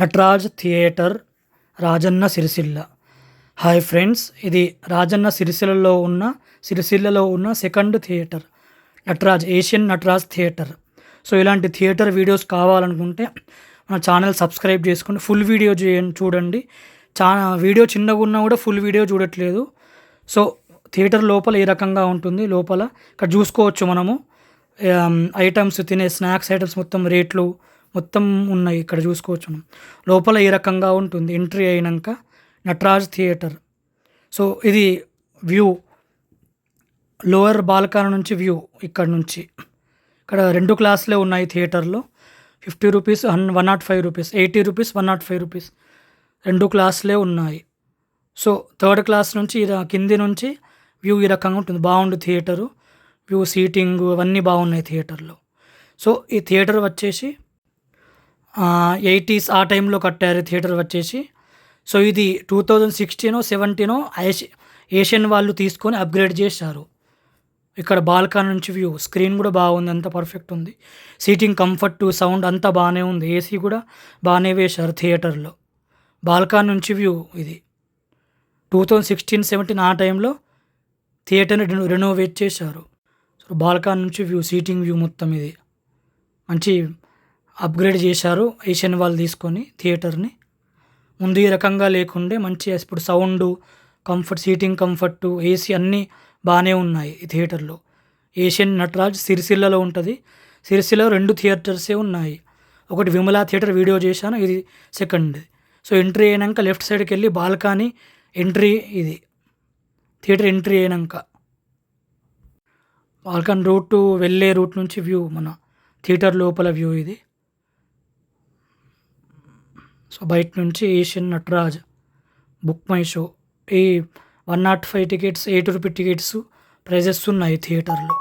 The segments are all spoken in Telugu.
Nataraj theatre Rajanna Sircilla. Hi friends, ఇది రాజన్న సిరిసిల్లలో ఉన్న second theatre Nataraj, Asian Nataraj theatre. So ఇలాంటి థియేటర్ వీడియోస్ కావాలనుకుంటే మన ఛానల్ సబ్స్క్రైబ్ చేసుకోండి. ఫుల్ వీడియో చూడండి. వీడియో చిన్నగా ఉన్నా కూడా ఫుల్ వీడియో చూడట్లేదు. సో థియేటర్ లోపల ఏ రకంగా ఉంటుంది, లోపల ఇక్కడ చూసుకోవచ్చు మనము. ఐటమ్స్, తినే స్నాక్స్ ఐటమ్స్ మొత్తం రేట్లు మొత్తం ఉన్నాయి ఇక్కడ చూసుకోవచ్చు మనం. లోపల ఏ రకంగా ఉంటుంది ఎంట్రీ అయినాక నటరాజ్ థియేటర్. సో ఇది వ్యూ, లోవర్ బాల్కనీ నుంచి వ్యూ. ఇక్కడ నుంచి ఇక్కడ 2 క్లాసులే ఉన్నాయి థియేటర్లో. 50 రూపీస్, 105 రూపీస్, 80 రూపీస్, 105 రూపీస్ 2 క్లాసులే ఉన్నాయి. సో 3rd క్లాస్ నుంచి కింది నుంచి వ్యూ ఈ రకంగా ఉంటుంది. బాగుంది థియేటరు, వ్యూ, సీటింగ్ అవన్నీ బాగున్నాయి థియేటర్లో. సో ఈ థియేటర్ వచ్చేసి 80s ఆ టైంలో కట్టారు థియేటర్ వచ్చేసి. సో ఇది 2016-17 ఏషియన్ వాళ్ళు తీసుకొని అప్గ్రేడ్ చేశారు. ఇక్కడ బాల్కనీ నుంచి వ్యూ, స్క్రీన్ కూడా బాగుంది, అంత పర్ఫెక్ట్ ఉంది. సీటింగ్ కంఫర్ట్, సౌండ్ అంతా బాగానే ఉంది. ఏసీ కూడా బాగానే వేశారు థియేటర్లో. బాల్కనీ నుంచి వ్యూ ఇది 2016-17 ఆ టైంలో థియేటర్ని రెనోవేట్ చేశారు. సో బాల్కనీ నుంచి వ్యూ, సీటింగ్ వ్యూ మొత్తం ఇది మంచి అప్గ్రేడ్ చేశారు ఏషియన్ వాళ్ళు తీసుకొని థియేటర్ని. ముందు ఈ రకంగా లేకుండే మంచి ఇప్పుడు sound comfort, seating comfort, AC అన్నీ బాగానే ఉన్నాయి ఈ థియేటర్లో. ఏషియన్ నటరాజ్ సిరిసిల్లలో ఉంటుంది. సిరిసిల్లలో 2 థియేటర్సే ఉన్నాయి. ఒకటి విమలా థియేటర్ వీడియో చేశాను, ఇది సెకండ్. సో ఎంట్రీ అయినాక లెఫ్ట్ సైడ్కి వెళ్ళి బాల్కనీ ఎంట్రీ, ఇది థియేటర్ ఎంట్రీ అయినాక బాల్కనీ వెళ్ళే రూట్ నుంచి వ్యూ, మన థియేటర్ లోపల వ్యూ ఇది. సో బయట నుంచి Asian Nataraj, book my show. ఈ 105 టికెట్స్, 80 రూపీ టికెట్స్ ప్రైజెస్ ఉన్నాయి థియేటర్లో.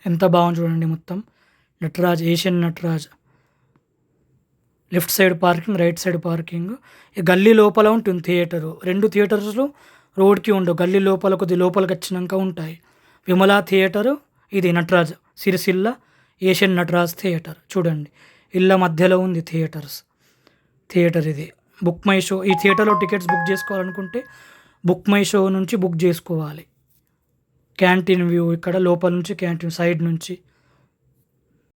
ఎంత బాగుంది చూడండి మొత్తం. Nataraj, Asian Nataraj. Left side parking, right side parking. ఈ గల్లీ లోపల ఉంటుంది థియేటరు. 2 థియేటర్స్లో రోడ్కి ఉండవు, గల్లీ లోపల కొద్ది లోపలికి వచ్చినాక ఉంటాయి. విమలా థియేటరు, ఇది నటరాజ్ సిరిసిల్ల ఏషియన్ నటరాజ్ థియేటర్. చూడండి ఇళ్ళ మధ్యలో ఉంది థియేటర్ ఇది. బుక్ మై షో, ఈ థియేటర్లో టికెట్స్ బుక్ చేసుకోవాలనుకుంటే బుక్ మై షో నుంచి బుక్ చేసుకోవాలి. క్యాంటీన్ వ్యూ, ఇక్కడ లోపల నుంచి క్యాంటీన్, సైడ్ నుంచి